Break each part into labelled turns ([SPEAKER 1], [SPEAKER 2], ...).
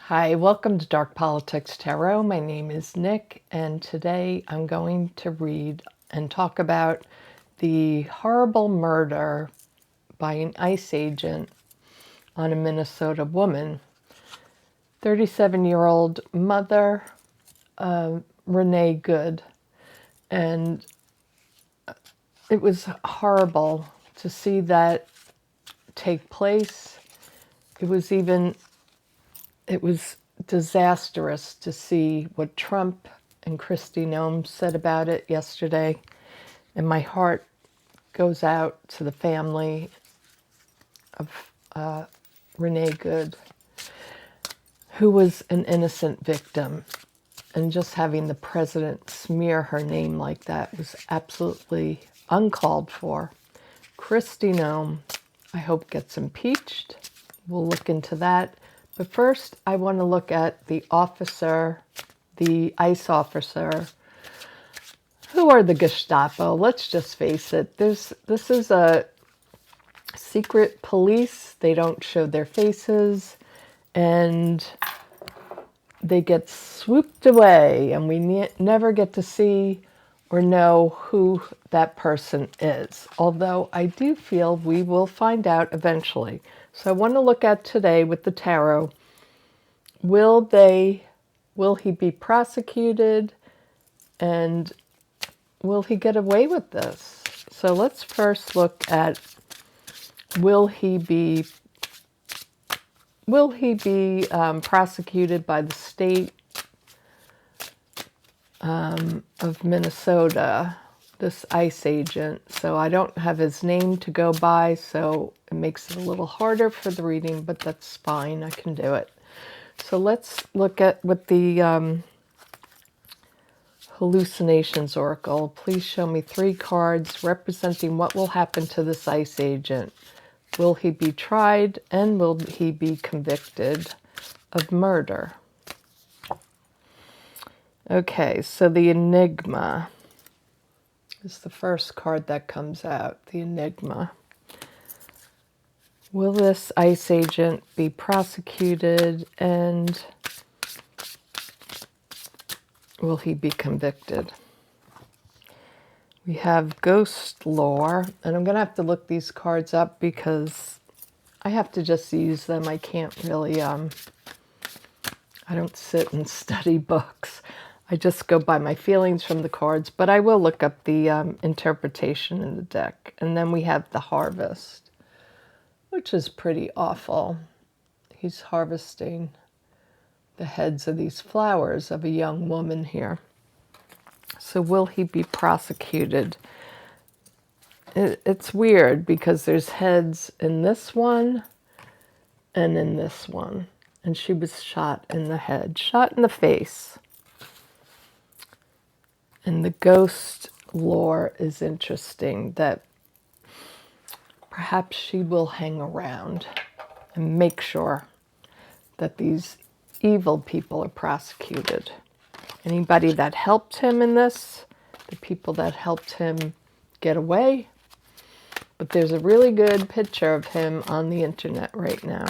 [SPEAKER 1] Hi, welcome to Dark Politics Tarot. My name is Nick, and today I'm going to read and talk about the horrible murder by an ICE agent on a Minnesota woman. 37-year-old mother, Renee Good. And it was horrible to see that take place. It was disastrous to see what Trump and Kristi Noem said about it yesterday. And my heart goes out to the family of Renee Good, who was an innocent victim. And just having the president smear her name like that was absolutely uncalled for. Kristi Noem, I hope, gets impeached. We'll look into that. But first, I want to look at the officer, the ICE officer, who are the Gestapo. Let's just face it. This is a secret police. They don't show their faces, and they get swooped away, and we never get to see or know who that person is. Although I do feel we will find out eventually. So I want to look at today with the tarot, will he be prosecuted, and will he get away with this? So let's first look at, will he be prosecuted by the state of Minnesota, this ICE agent. So I don't have his name to go by, so it makes it a little harder for the reading, but that's fine. I can do it. So let's look at what the Hallucinations Oracle. Please show me 3 cards representing what will happen to this ICE agent. Will he be tried, and will he be convicted of murder? Okay, so the Enigma is the first card that comes out, the Enigma. Will this ICE agent be prosecuted, and will he be convicted? We have Ghost Lore, and I'm going to have to look these cards up because I have to just use them. I can't really, I don't sit and study books. I just go by my feelings from the cards, but I will look up the interpretation in the deck. And then we have the Harvest, which is pretty awful. He's harvesting the heads of these flowers of a young woman here. So will he be prosecuted? It's weird because there's heads in this one and in this one. And she was shot in the head, shot in the face. And the ghost lore is interesting, that perhaps she will hang around and make sure that these evil people are prosecuted. Anybody that helped him in this, the people that helped him get away. But there's a really good picture of him on the internet right now.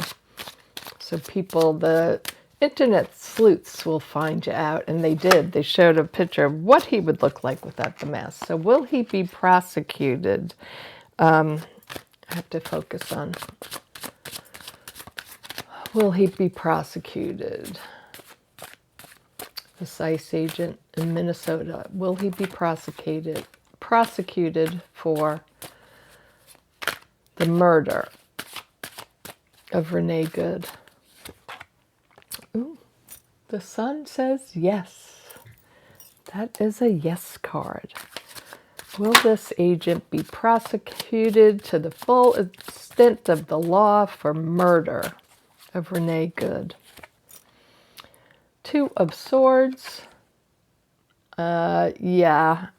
[SPEAKER 1] So people, the internet sleuths will find you out, and they did. They showed a picture of what he would look like without the mask. So will he be prosecuted? I have to focus on, will he be prosecuted? This ICE agent in Minnesota, will he be prosecuted for the murder of Renee Good? Ooh, the Sun says yes. That is a yes card. Will this agent be prosecuted to the full extent of the law for murder of Renee Good? 2 of Swords. Yeah.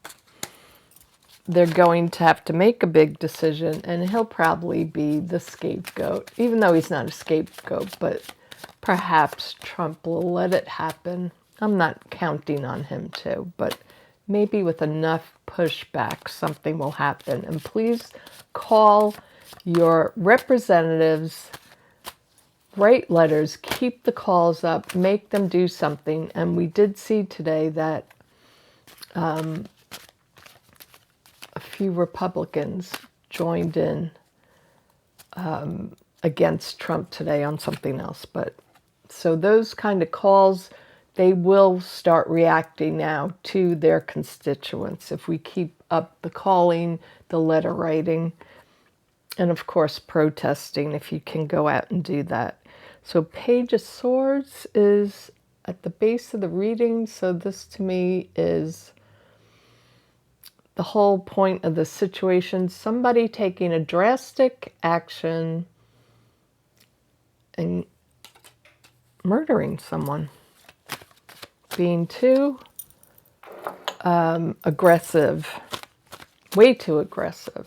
[SPEAKER 1] They're going to have to make a big decision, and he'll probably be the scapegoat, even though he's not a scapegoat, but perhaps Trump will let it happen. I'm not counting on him to, but maybe with enough pushback, something will happen. And please call your representatives write letters, keep the calls up, make them do something. And we did see today that a few Republicans joined in against Trump today on something else. But so those kind of calls, they will start reacting now to their constituents if we keep up the calling, the letter writing, and of course protesting if you can go out and do that. So Page of Swords is at the base of the reading. So this to me is the whole point of the situation. Somebody taking a drastic action and murdering someone. Being too aggressive. Way too aggressive.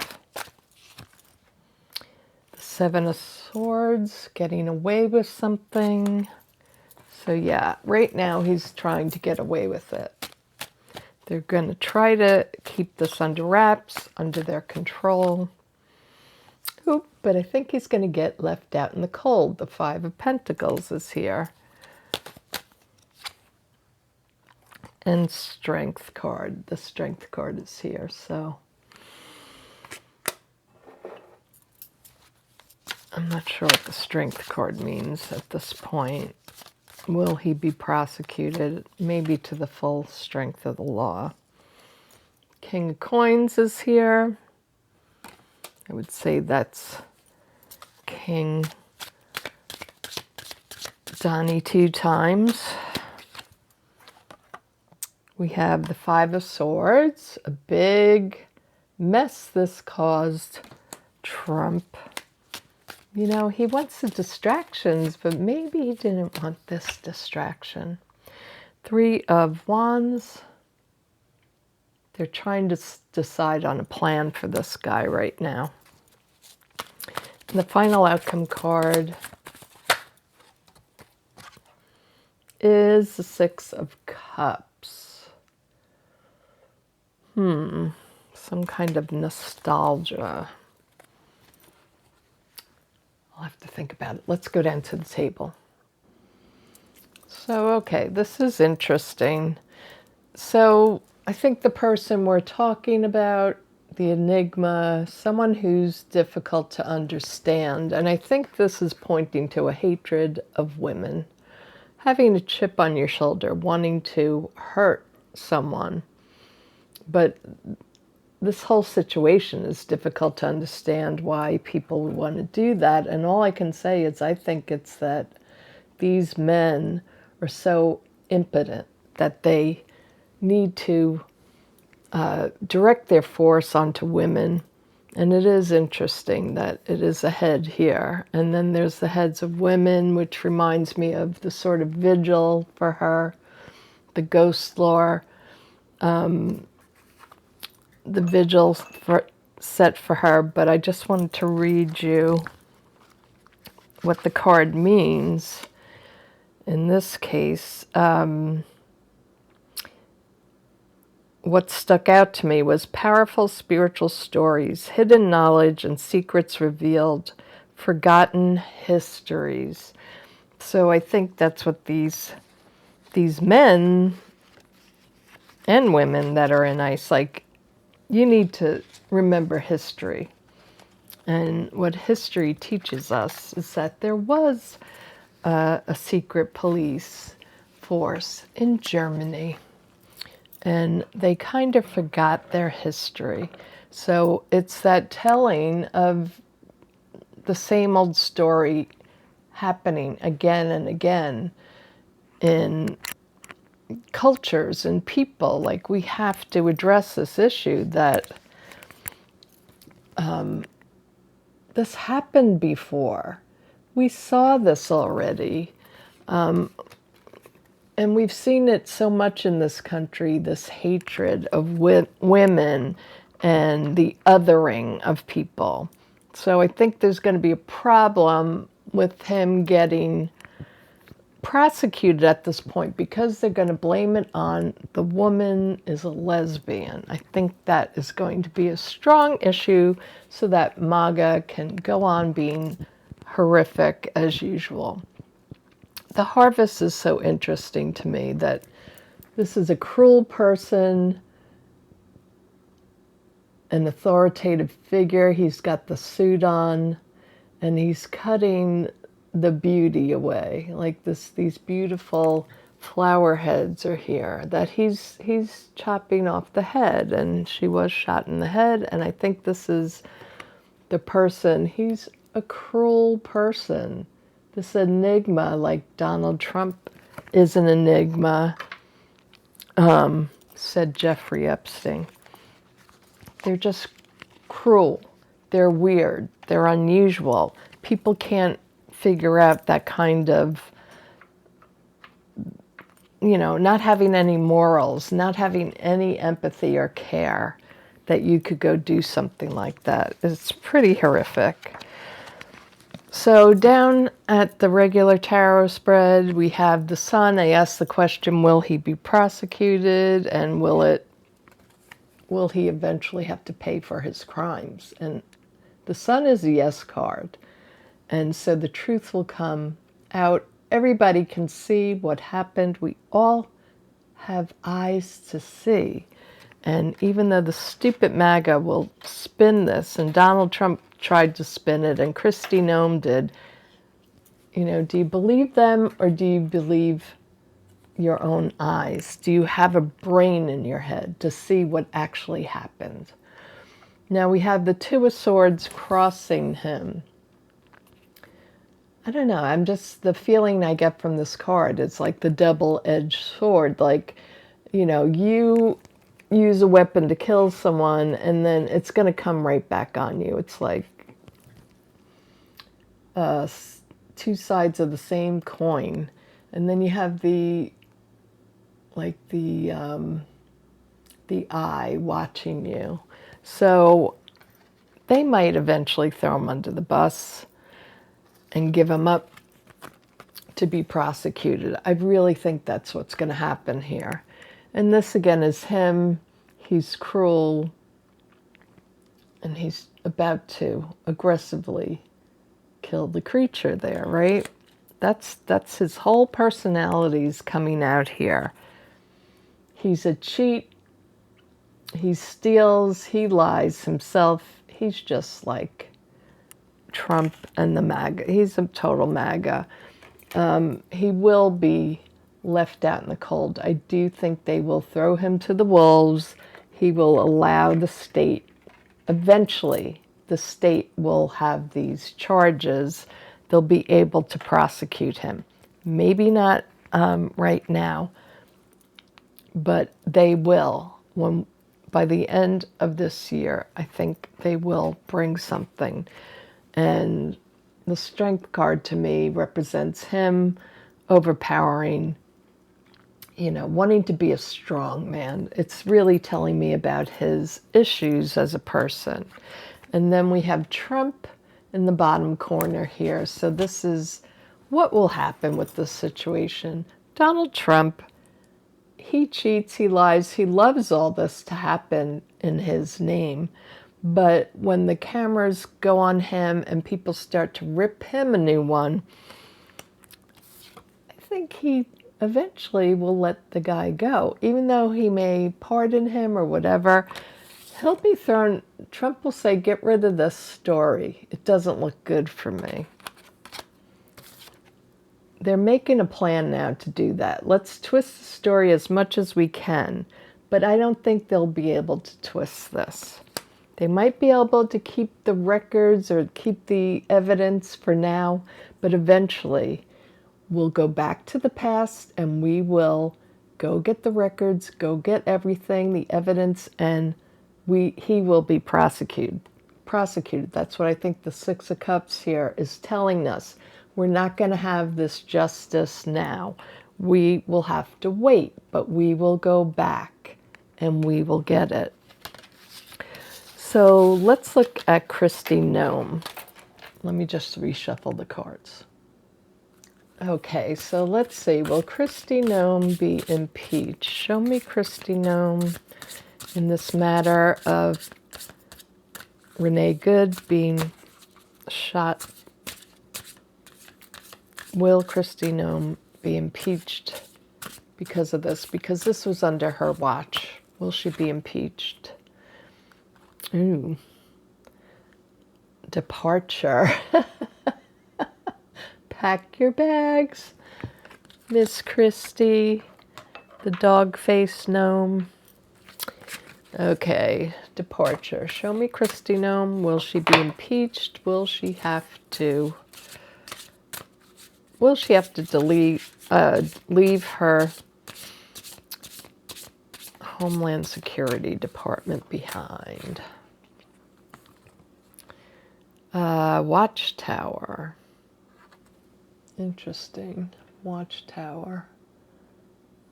[SPEAKER 1] The Seven of Swords, getting away with something. So yeah, right now he's trying to get away with it. They're going to try to keep this under wraps, under their control. Oop, but I think he's going to get left out in the cold. The Five of Pentacles is here. And Strength card. The Strength card is here, so I'm not sure what the Strength card means at this point. Will he be prosecuted? Maybe to the full strength of the law. King of Coins is here. I would say that's King Donnie 2 times. We have the Five of Swords. A big mess this caused Trump. You know, he wants the distractions, but maybe he didn't want this distraction. Three of Wands. They're trying to decide on a plan for this guy right now. And the final outcome card is the Six of Cups. Some kind of nostalgia. I'll have to think about it. Let's go down to the table. So, okay, this is interesting. So, I think the person we're talking about, the enigma, someone who's difficult to understand, and I think this is pointing to a hatred of women, having a chip on your shoulder, wanting to hurt someone. But this whole situation is difficult to understand why people would want to do that. And all I can say is I think it's that these men are so impotent that they need to direct their force onto women. And it is interesting that it is a head here. And then there's the heads of women, which reminds me of the sort of vigil for her, the ghost lore. The vigil set for her, but I just wanted to read you what the card means. In this case, what stuck out to me was powerful spiritual stories, hidden knowledge and secrets revealed, forgotten histories. So I think that's what these men and women that are in ICE, like, you need to remember history. And what history teaches us is that there was a secret police force in Germany. And they kind of forgot their history. So it's that telling of the same old story happening again and again in cultures and people. Like, we have to address this issue that this happened before. We saw this already. And we've seen it so much in this country, this hatred of women and the othering of people. So I think there's going to be a problem with him getting prosecuted at this point because they're going to blame it on the woman is a lesbian. I think that is going to be a strong issue so that MAGA can go on being horrific as usual. The harvest is so interesting to me that this is a cruel person, an authoritative figure. He's got the suit on, and he's cutting the beauty away. Like these beautiful flower heads are here that he's chopping off the head, and she was shot in the head. And I think this is the person. He's a cruel person. This enigma, like Donald Trump is an enigma, said Jeffrey Epstein. They're just cruel. They're weird. They're unusual. People can't figure out that kind of, not having any morals, not having any empathy or care, that you could go do something like that. It's pretty horrific. So down at the regular tarot spread, we have the Sun. I asked the question, will he be prosecuted, and will he eventually have to pay for his crimes? And the Sun is a yes card. And so the truth will come out. Everybody can see what happened. We all have eyes to see. And even though the stupid MAGA will spin this, and Donald Trump tried to spin it, and Kristi Noem did, do you believe them, or do you believe your own eyes? Do you have a brain in your head to see what actually happened? Now we have the Two of Swords crossing him. I don't know, the feeling I get from this card, it's like the double-edged sword. Like, you use a weapon to kill someone, and then it's going to come right back on you. It's like two sides of the same coin. And then you have the eye watching you. So they might eventually throw him under the bus and give him up to be prosecuted. I really think that's what's going to happen here. And this again is him. He's cruel, and he's about to aggressively kill the creature there, right? That's his whole personality's coming out here. He's a cheat. He steals. He lies himself. He's just like Trump and the MAGA. He's a total MAGA. He will be left out in the cold. I do think they will throw him to the wolves. He will allow the state. Eventually, the state will have these charges. They'll be able to prosecute him. Maybe not right now, but they will. By the end of this year, I think they will bring something. And the Strength card to me represents him overpowering, wanting to be a strong man. It's really telling me about his issues as a person. And then we have Trump in the bottom corner here. So this is what will happen with this situation. Donald Trump, he cheats, he lies, he loves all this to happen in his name. But when the cameras go on him and people start to rip him a new one, I think he eventually will let the guy go. Even though he may pardon him or whatever, he'll be thrown. Trump will say, get rid of this story. It doesn't look good for me. They're making a plan now to do that. Let's twist the story as much as we can. But I don't think they'll be able to twist this. They might be able to keep the records or keep the evidence for now, but eventually we'll go back to the past and we will go get the records, go get everything, the evidence, and he will be prosecuted. That's what I think the Six of Cups here is telling us. We're not going to have this justice now. We will have to wait, but we will go back and we will get it. So let's look at Kristi Noem. Let me just reshuffle the cards. Okay, so let's see. Will Kristi Noem be impeached? Show me Kristi Noem in this matter of Renee Good being shot Will Kristi Noem be impeached because of this? Because this was under her watch. Will she be impeached? Ooh. Departure. Pack your bags, Miss Kristi, the dog-faced gnome. Okay, departure. Show me Kristi Noem. Will she be impeached? Will she have to leave her Homeland Security Department behind? Watchtower. Interesting. Watchtower.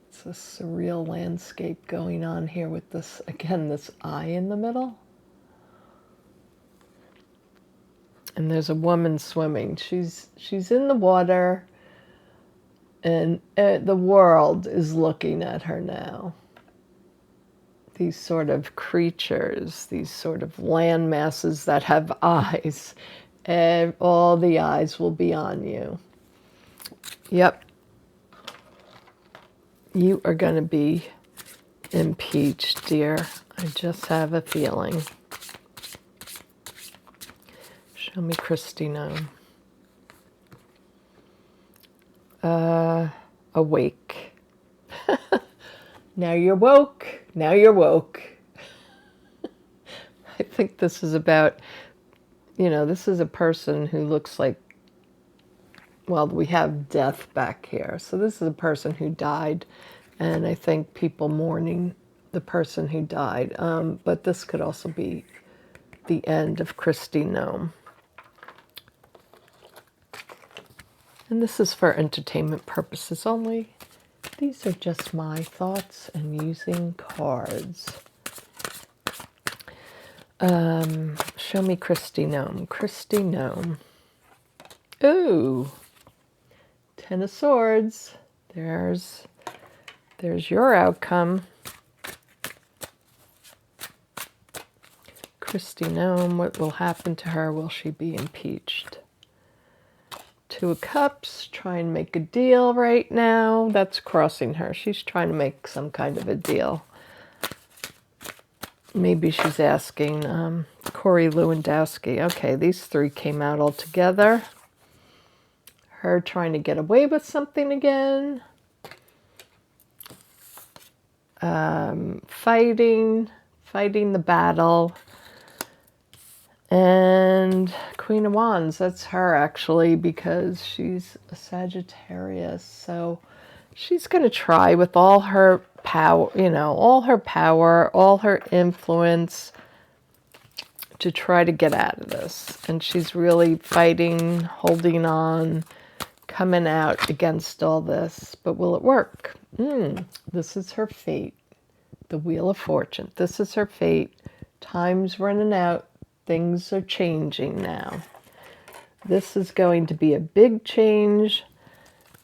[SPEAKER 1] It's a surreal landscape going on here with this, again, this eye in the middle. And there's a woman swimming. She's in the water, and the world is looking at her now. These sort of creatures, these sort of land masses that have eyes, and all the eyes will be on you. Yep. You are going to be impeached, dear. I just have a feeling. Show me Kristi Noem. Awake. Now you're woke. Now you're woke. I think this is about, this is a person who looks like, well, we have death back here. So this is a person who died, and I think people mourning the person who died. But this could also be the end of Kristi Noem. And this is for entertainment purposes only. These are just my thoughts and using cards. Show me Kristi Noem. Kristi Noem. Ooh. 10 of Swords. There's your outcome. Kristi Noem, what will happen to her? Will she be impeached? 2 of Cups, try and make a deal right now. That's crossing her. She's trying to make some kind of a deal. Maybe she's asking Corey Lewandowski. Okay, these 3 came out all together. Her trying to get away with something again. Fighting the battle. And Queen of Wands, that's her actually, because she's a Sagittarius. So she's going to try with all her power, all her influence to try to get out of this. And she's really fighting, holding on, coming out against all this. But will it work? This is her fate. The Wheel of Fortune. This is her fate. Time's running out. Things are changing now. This is going to be a big change.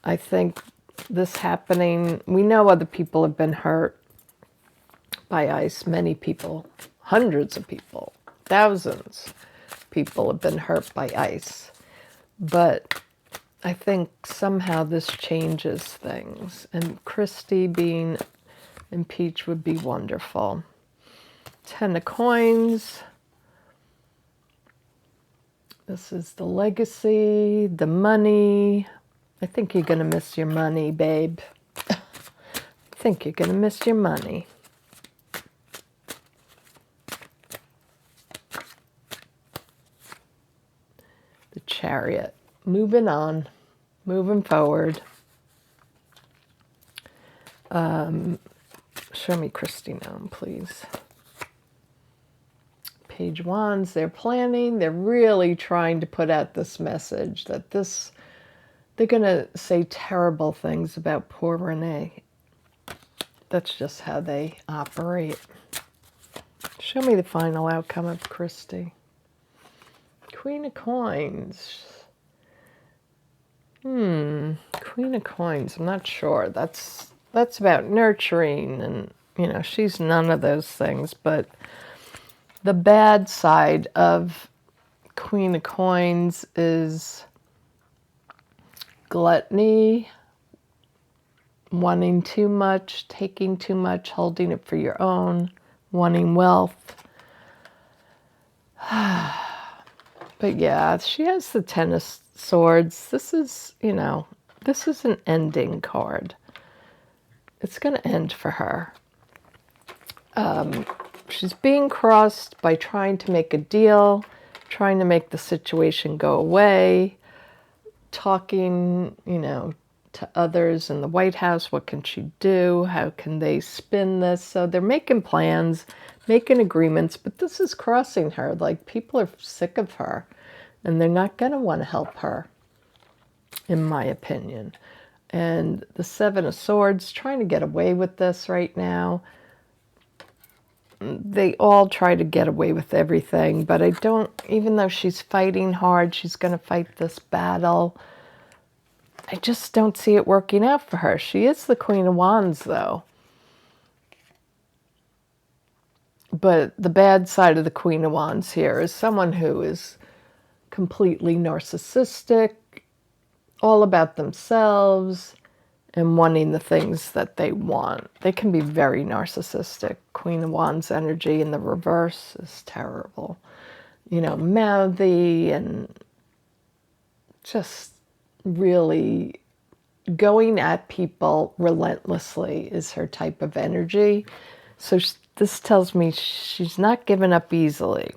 [SPEAKER 1] I think this happening, we know other people have been hurt by ice. Many people, hundreds of people, thousands of people have been hurt by ice. But I think somehow this changes things. And Kristi being impeached would be wonderful. 10 of Coins. This is the legacy, the money. I think you're going to miss your money, babe. I think you're going to miss your money. The Chariot. Moving on. Moving forward. Show me Kristi Noem, please. Page Wands, they're planning, they're really trying to put out this message that they're going to say terrible things about poor Renee. That's just how they operate. Show me the final outcome of Kristi. Queen of Coins. Queen of Coins, I'm not sure. That's about nurturing, and, she's none of those things, but the bad side of Queen of Coins is gluttony, wanting too much, taking too much, holding it for your own, wanting wealth. But yeah, she has the Ten of Swords. This is, you know, this is an ending card. It's going to end for her. She's being crossed by trying to make a deal, trying to make the situation go away, talking, you know, to others in the White House. What can she do? How can they spin this? So they're making plans, making agreements, but this is crossing her. Like, people are sick of her, and they're not going to want to help her, in my opinion. And the Seven of Swords, trying to get away with this right now. They all try to get away with everything, but I don't, even though she's fighting hard, she's going to fight this battle, I just don't see it working out for her. She is the Queen of Wands, though. But the bad side of the Queen of Wands here is someone who is completely narcissistic, all about themselves, and wanting the things that they want. They can be very narcissistic. Queen of Wands energy in the reverse is terrible. You know, mouthy and just really going at people relentlessly is her type of energy. So this tells me she's not giving up easily.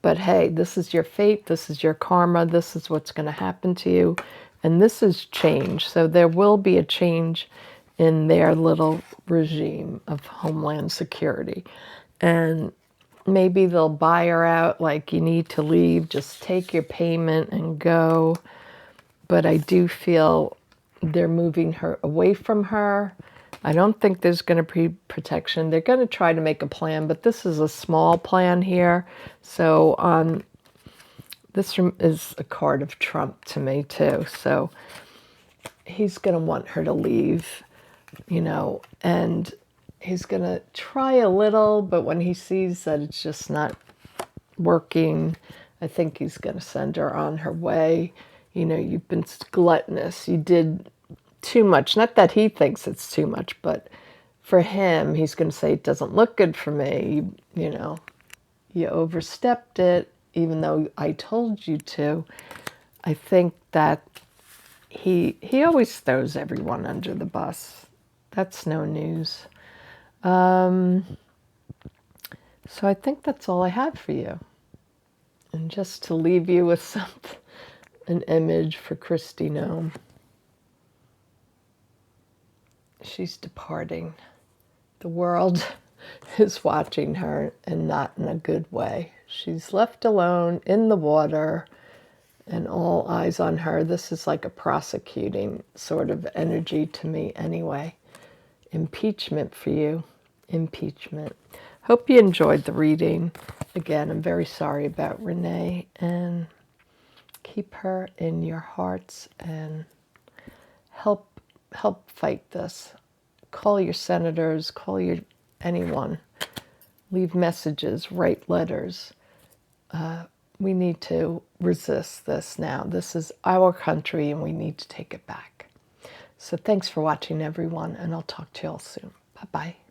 [SPEAKER 1] But hey, this is your fate. This is your karma. This is what's going to happen to you. And this is change. So there will be a change in their little regime of Homeland Security. And maybe they'll buy her out, like, you need to leave, just take your payment and go. But I do feel they're moving her away from her. I don't think there's going to be protection. They're going to try to make a plan, but this is a small plan here. So this is a card of Trump to me too. So he's going to want her to leave, you know, and he's going to try a little, but when he sees that it's just not working, I think he's going to send her on her way. You know, you've been gluttonous. You did too much. Not that he thinks it's too much, but for him, he's going to say, it doesn't look good for me. You know, you overstepped it, even though I told you to. I think that he always throws everyone under the bus. That's no news. So I think that's all I have for you. And just to leave you with an image for Kristi Noem. She's departing. The world is watching her, and not in a good way. She's left alone in the water, and all eyes on her. This is like a prosecuting sort of energy to me anyway. Impeachment for you. Impeachment. Hope you enjoyed the reading. Again, I'm very sorry about Renee, and keep her in your hearts and help fight this. Call your senators, call anyone. Leave messages, write letters. We need to resist this now. This is our country, and we need to take it back. So thanks for watching, everyone, and I'll talk to you all soon. Bye-bye.